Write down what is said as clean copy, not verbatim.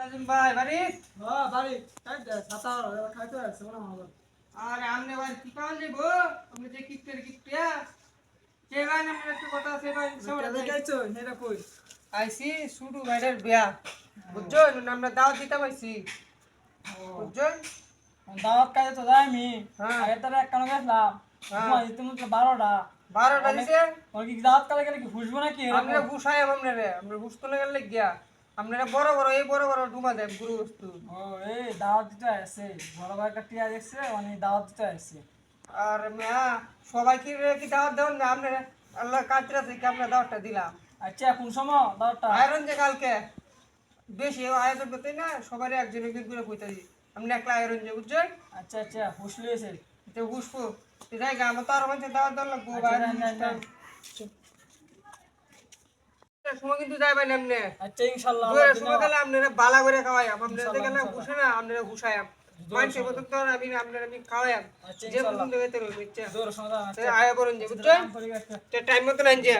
নাজিম ভাই বাড়ি হ্যাঁ বাড়ি খাইতে ছাতা খাইতে আছে মনে হয়। আরে আমনে ভাই কি পাওয়া যাবো আপনি যে কিপটিয়া কে ভাই না একটু কথা আছে ভাই কেলে খাইছো এটা কই? আইসি শুটু ভাইয়ের বিয়া বুঝছো আমরা দাওয়াত দিতে পাইছি বুঝছো দাওয়াত খাইতে তো যাইনি। হ্যাঁ। আগে তারা এক কানো গেছিলাম। হ্যাঁ। ঘুমাই দিতে মতো 12টা। 12টা দিছে ওর কি দাওয়াত কালে গেলে কি ফুসবো নাকি? আমরা ঘুষাই আমরা ঘুষ তো গেলে গিয়া আপনারা বড় বড় এই বড় বড় ডুমা দেব গুরু বস্তু ও এই দাওয়াত দিতে আসছে। বড় ভাই একটা টিয়া দেখছে মানে দাওয়াত দিতে আসছে। আর মিয়া সবাই কি দাওয়াত দেন না আপনারা আল্লাহ কাজরা থেকে আমরা দাওয়াতটা দিলাম আচ্ছা কোন সময় দাওয়াতটা? আয়রন যে কালকে বেশি আয়োজন করতে না সবারই একজন একজন করে কইতে দিই আপনি একলা আয়রন যে বুঝছেন আচ্ছা আচ্ছা হুশ লিয়েছে। তো বুঝবো যাই গা আমার তো আরো মানুষের দাওয়াত দেওয়ার লাগবো সময় কিন্তু যাইবেন এমনি আচ্ছা ইনশাআল্লাহ সময় গেলে আপনারা বালা করে খাওয়াই আপনারা দেখেন না ঘুষে না আপনারা ঘুষাই মানুষের মতন তো আমি আপনারা আমি খাওয়াই যে মতন দেবে তো জোর সমাধান। আয়া করেন যে বুঝছেন টাইম মতন আনছে